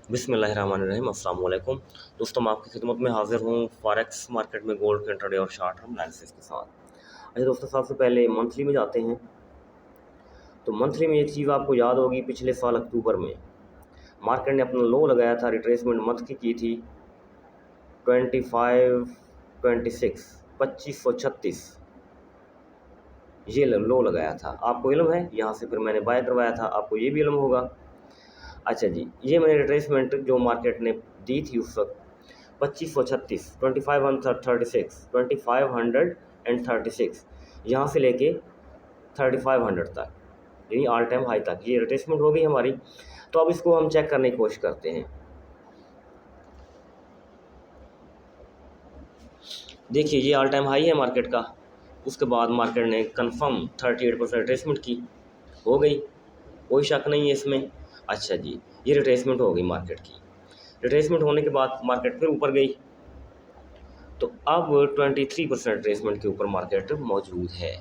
बिस्मिल्लाहिर्रहमानिर्रहीम, अस्सलाम वालेकुम। दोस्तों, मैं आपकी खिदमत में हाज़िर हूँ फॉरेक्स मार्केट में गोल्ड के इंट्राडे और शॉर्ट टर्म एनालिसिस के साथ। अच्छा दोस्तों, सबसे पहले मंथली में जाते हैं। तो मंथली में एक चीज़ आपको याद होगी, पिछले साल अक्टूबर में मार्केट ने अपना लो लगाया था, रिट्रेसमेंट मंथ की थी 2526 2536, ये लो लगाया था। आपको इल्म है, यहाँ से फिर मैंने बाय करवाया था, आपको ये भी इल्म होगा। अच्छा जी, ये मैंने रिट्रेसमेंट जो मार्केट ने दी थी उस वक्त 2536, 2536 यहाँ से लेके 3500 तक, यानी ऑल टाइम हाई तक ये रिट्रेसमेंट हो गई हमारी। तो अब इसको हम चेक करने की कोशिश करते हैं। देखिए, ये ऑल टाइम हाई है मार्केट का। उसके बाद मार्केट ने कंफर्म 38% रिट्रेसमेंट की, हो गई, कोई शक नहीं है इसमें। अच्छा जी, ये रिट्रेसमेंट हो गई मार्केट की। रिट्रेसमेंट होने के बाद मार्केट फिर ऊपर गई, तो अब 23% रिट्रेसमेंट के ऊपर मार्केट मौजूद है।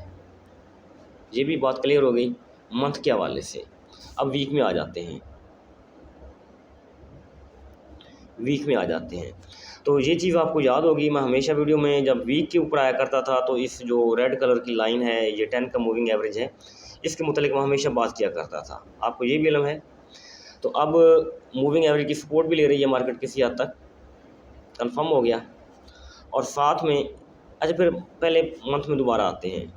ये भी बात क्लियर हो गई मंथ के हवाले से। अब वीक में आ जाते हैं। तो ये चीज़ आपको याद होगी, मैं हमेशा वीडियो में जब वीक के ऊपर आया करता था तो इस जो रेड कलर की लाइन है, ये 10 का मूविंग एवरेज है, इसके मुतालिक मैं हमेशा बात किया करता था। आपको ये भी इल्म है। तो अब मूविंग एवरेज की सपोर्ट भी ले रही है मार्केट, किसी हद तक कंफर्म हो गया। और साथ में अच्छा, फिर पहले मंथ में दोबारा आते हैं।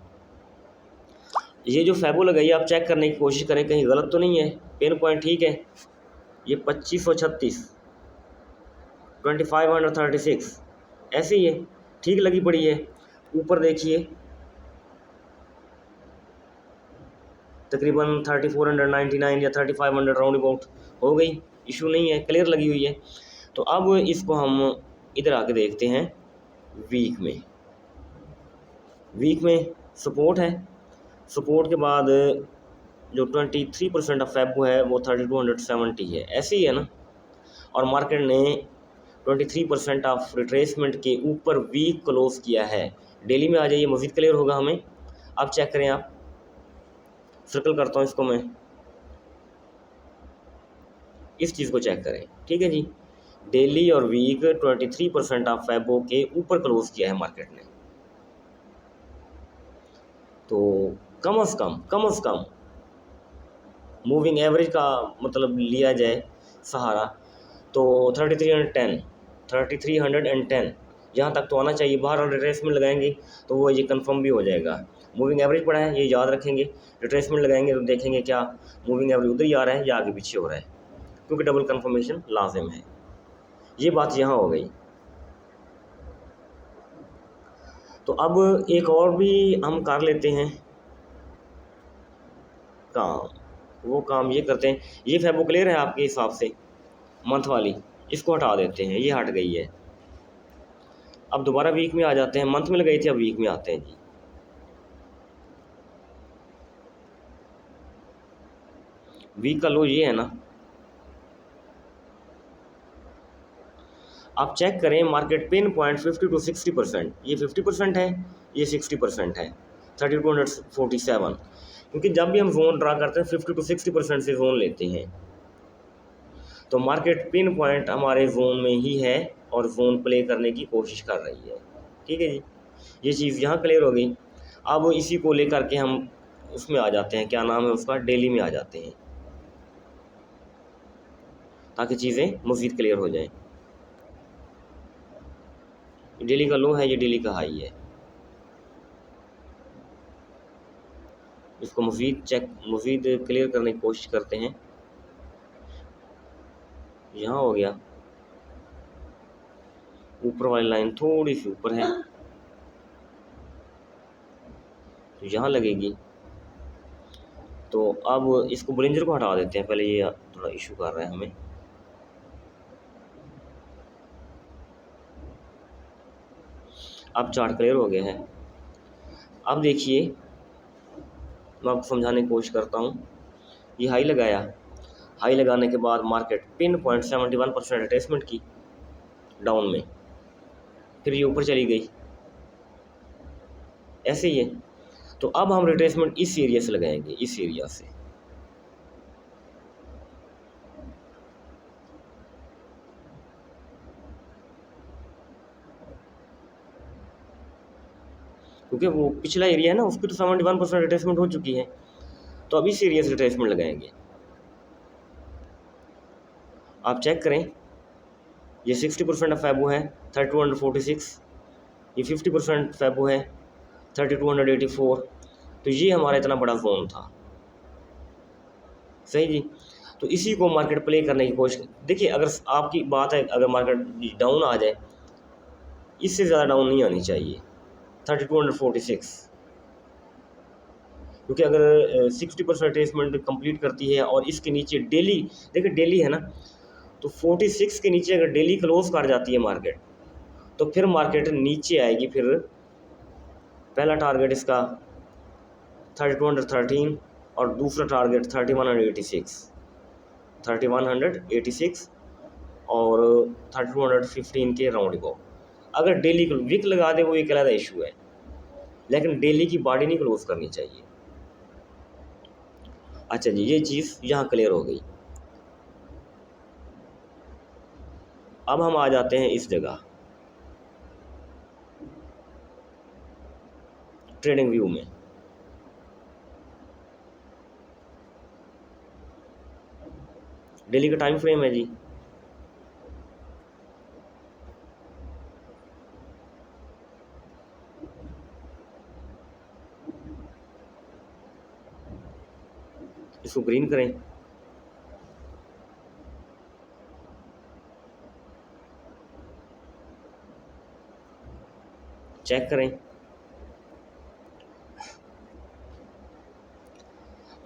ये जो फैबो लगाई आप चेक करने की कोशिश करें, कहीं गलत तो नहीं है, पिन पॉइंट ठीक है। ये 2536, 2536 ऐसे ही है, ठीक लगी पड़ी है। ऊपर देखिए तकरीबन 3499 या 3500 राउंड अबाउट हो गई, इशू नहीं है, क्लियर लगी हुई है। तो अब इसको हम इधर आके देखते हैं। वीक में सपोर्ट है, सपोर्ट के बाद जो 23% ऑफ फैबो है वो 3270 है, ऐसे ही है ना। और मार्केट ने 23% ऑफ रिट्रेसमेंट के ऊपर वीक क्लोज किया है। डेली में आ जाइए, मज़ीद क्लियर होगा हमें। अब चेक करें, आप सर्कल करता हूँ इसको मैं, इस चीज़ को चेक करें, ठीक है जी। डेली और वीक 23% ऑफ फैबो के ऊपर क्लोज किया है मार्केट ने। तो कम से कम मूविंग एवरेज का मतलब लिया जाए सहारा, तो 3310 यहाँ तक तो आना चाहिए। बाहर रिट्रेसमेंट लगाएंगे तो वो ये कंफर्म भी हो जाएगा। मूविंग एवरेज पड़ा है, ये याद रखेंगे। रिट्रेसमेंट लगाएंगे तो देखेंगे क्या मूविंग एवरेज उधर ही आ रहा है या आगे पीछे हो रहा है, क्योंकि डबल कंफर्मेशन लाजिम है। ये बात यहाँ हो गई। तो अब एक और भी हम कर लेते हैं काम। वो काम ये करते हैं, ये फैबो क्लियर है आपके हिसाब से, मंथ वाली, इसको हटा देते हैं, ये हट गई है। अब दोबारा वीक में आ जाते हैं, मंथ में लगाई थी, अब वीक में आते हैं जी। वीक का लो ये है ना, आप चेक करें मार्केट पिन पॉइंट 50 to 60%, ये 50% है, ये 60% है, 3247। क्योंकि जब भी हम जोन ड्रा करते हैं 50 to 60% से जोन लेते हैं, तो मार्केट पिन पॉइंट हमारे जोन में ही है और जोन प्ले करने की कोशिश कर रही है, ठीक है जी। ये चीज़ यहाँ क्लियर हो गई। अब इसी को लेकर के हम उसमें आ जाते हैं, क्या नाम है उसका, डेली में आ जाते हैं, ताकि चीज़ें मज़ीद क्लियर हो जाएं। डेली का लो है, ये डेली का हाई है। इसको मज़ीद क्लियर करने की कोशिश करते हैं। यहाँ हो गया, ऊपर वाली लाइन थोड़ी सी ऊपर है, तो यहाँ लगेगी। तो अब इसको ब्रिंजर को हटा देते हैं, पहले ये थोड़ा इशू कर रहा है हमें। अब चार्ट क्लियर हो गया है। अब देखिए, मैं आपको समझाने की कोशिश करता हूँ। ये हाई लगाया, हाई लगाने के बाद मार्केट पिन पॉइंट 71% रिट्रेसमेंट की डाउन में, फिर ये ऊपर चली गई, ऐसे ही है। तो अब हम रिट्रेसमेंट इस एरिया से लगाएंगे, इस एरिया से। क्योंकि वो पिछला एरिया है ना, उसकी तो 71% रिट्रेसमेंट हो चुकी है, तो अब इस एरिया से रिट्रेसमेंट लगाएंगे। आप चेक करें, ये 60% फैबो है 3246, ये 50% फैबो है 3284। तो ये हमारा इतना बड़ा जोन था, सही जी। तो इसी को मार्केट प्ले करने की कोशिश, देखिए अगर आपकी बात है अगर मार्केट डाउन आ जाए, इससे ज़्यादा डाउन नहीं आनी चाहिए 3246, क्योंकि अगर 60% रिट्रेसमेंट कंप्लीट करती है और इसके नीचे डेली, देखिए डेली है ना, तो 46 के नीचे अगर डेली क्लोज कर जाती है मार्केट, तो फिर मार्केट नीचे आएगी। फिर पहला टारगेट इसका 3213 और दूसरा टारगेट 3186 और 3215 के राउंड को। अगर डेली वीक लगा दे वो एक अलग इशू है, लेकिन डेली की बॉडी नहीं क्लोज करनी चाहिए। अच्छा जी, ये चीज़ यहाँ क्लियर हो गई। अब हम आ जाते हैं इस जगह ट्रेडिंग व्यू में। डेली का टाइम फ्रेम है जी, इसको ग्रीन करें। चेक करें,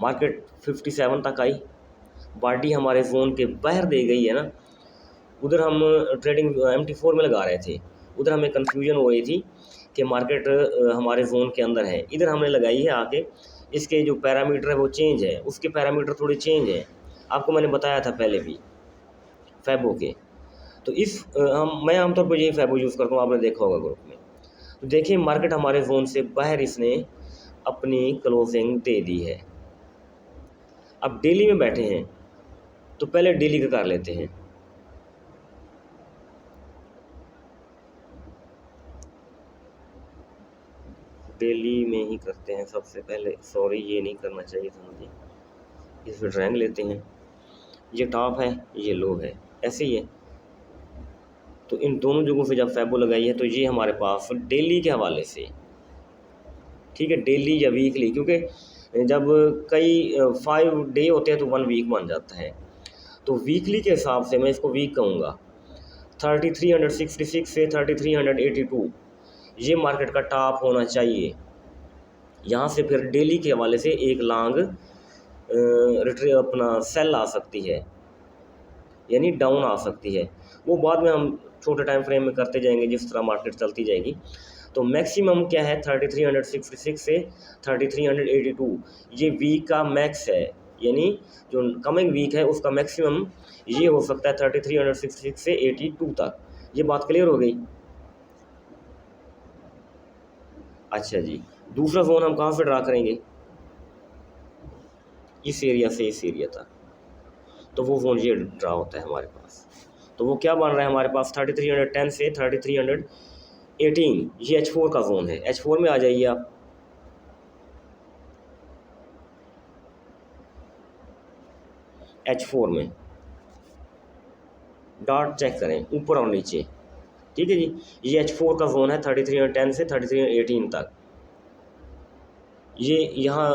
मार्केट 57 तक आई, बॉडी हमारे जोन के बाहर दे गई है ना। उधर हम ट्रेडिंग MT4 में लगा रहे थे, उधर हमें कन्फ्यूजन हो रही थी कि मार्केट हमारे जोन के अंदर है। इधर हमने लगाई है आके, इसके जो पैरामीटर है वो चेंज है, उसके पैरामीटर थोड़े चेंज हैं, आपको मैंने बताया था पहले भी फैबो के। तो मैं आमतौर पर यही फैबो यूज़ करता हूँ, आपने देखा होगा ग्रुप में। तो देखिए मार्केट हमारे जोन से बाहर इसने अपनी क्लोजिंग दे दी है। अब डेली में बैठे हैं, तो पहले डेली का कर लेते हैं। डेली में ही करते हैं सबसे पहले, सॉरी ये नहीं करना चाहिए था मुझे। इस पर ट्रायंगल लेते हैं, ये टॉप है ये लो है, ऐसे ही है। तो इन दोनों जगहों पे जब फैबो लगाई है तो ये हमारे पास डेली के हवाले से, ठीक है, डेली या वीकली, क्योंकि जब कई 5 डे होते हैं तो 1 वीक बन जाता है। तो वीकली के हिसाब से मैं इसको वीक कहूँगा। 3366 से 3382 ये मार्केट का टॉप होना चाहिए। यहाँ से फिर डेली के हवाले से एक लॉन्ग अपना सेल आ सकती है, यानी डाउन आ सकती है। वो बाद में हम छोटे टाइम फ्रेम में करते जाएंगे जिस तरह मार्केट चलती जाएगी। तो मैक्सिमम क्या है 3366 से 3382, ये वीक का मैक्स है, यानी जो कमिंग वीक है उसका मैक्सिमम ये हो सकता है 3366 से 82 तक। ये बात क्लियर हो गई। अच्छा जी, दूसरा जोन हम कहाँ से ड्रा करेंगे, इस एरिया से इस एरिया तक, तो वो जोन ये ड्रा होता है हमारे पास। तो वो क्या बन रहा है हमारे पास 3310 से 3318, ये H4 का जोन है। H4 में आ जाइए आप, H4 में डॉट चेक करें ऊपर और नीचे, ठीक है जी। ये H4 का जोन है 3310 से 3318 तक। ये यहाँ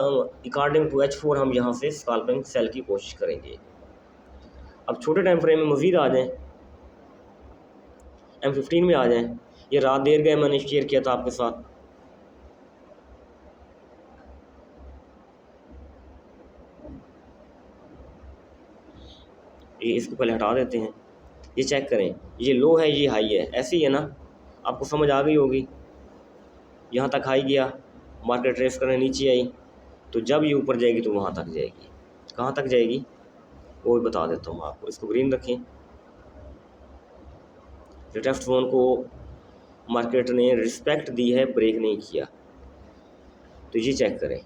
अकॉर्डिंग टू H4 हम यहाँ से स्कैल्पिंग सेल की कोशिश करेंगे। अब छोटे टाइम फ्रेम में मज़ीद आ जाएं, M15 में आ जाएं। ये रात देर गए मैंने शेयर किया था आपके साथ, ये इसको पहले हटा देते हैं। ये चेक करें, ये लो है ये हाई है, ऐसे ही है ना, आपको समझ आ गई होगी। यहाँ तक हाई गया, मार्केट ट्रेस करने नीचे आई, तो जब ये ऊपर जाएगी तो वहाँ तक जाएगी। कहाँ तक जाएगी वो भी बता देता हूँ आपको। इसको ग्रीन रखें। रिटेस्ट जोन को मार्केट ने रिस्पेक्ट दी है, ब्रेक नहीं किया। तो ये चेक करें,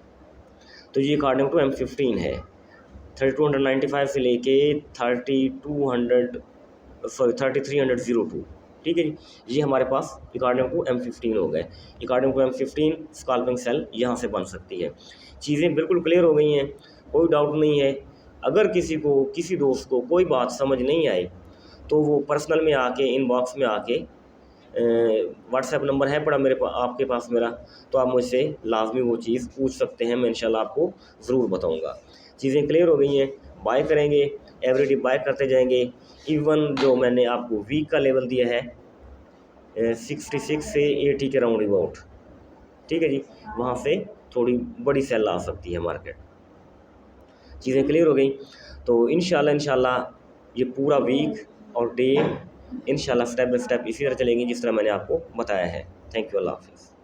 तो ये अकॉर्डिंग टू M15 है 3295 से लेके 3302, ठीक है जी। ये हमारे पास अकॉर्डिंग टू M15 हो गए। According to M15 scalping cell यहाँ से बन सकती है। चीज़ें बिल्कुल क्लियर हो गई हैं, कोई डाउट नहीं है। अगर किसी को, किसी दोस्त को कोई बात समझ नहीं आई तो वो पर्सनल में आके, इनबॉक्स में आके, व्हाट्सएप नंबर है पड़ा मेरे पास, आपके पास मेरा, तो आप मुझसे लाजमी वो चीज़ पूछ सकते हैं, मैं इंशाल्लाह आपको ज़रूर बताऊंगा। चीज़ें क्लियर हो गई हैं, बाय करेंगे, एवरीडे बाय करते जाएंगे। इवन जो मैंने आपको वीक का लेवल दिया है 66 से 80 के राउंड अबाउट, ठीक है जी, वहाँ से थोड़ी बड़ी सेल आ सकती है मार्केट। चीज़ें क्लियर हो गई तो इंशाल्लाह ये पूरा वीक और डे इंशाल्लाह स्टेप बाय स्टेप इसी तरह चलेंगी जिस तरह मैंने आपको बताया है। थैंक यू, अल्लाह हाफिज़।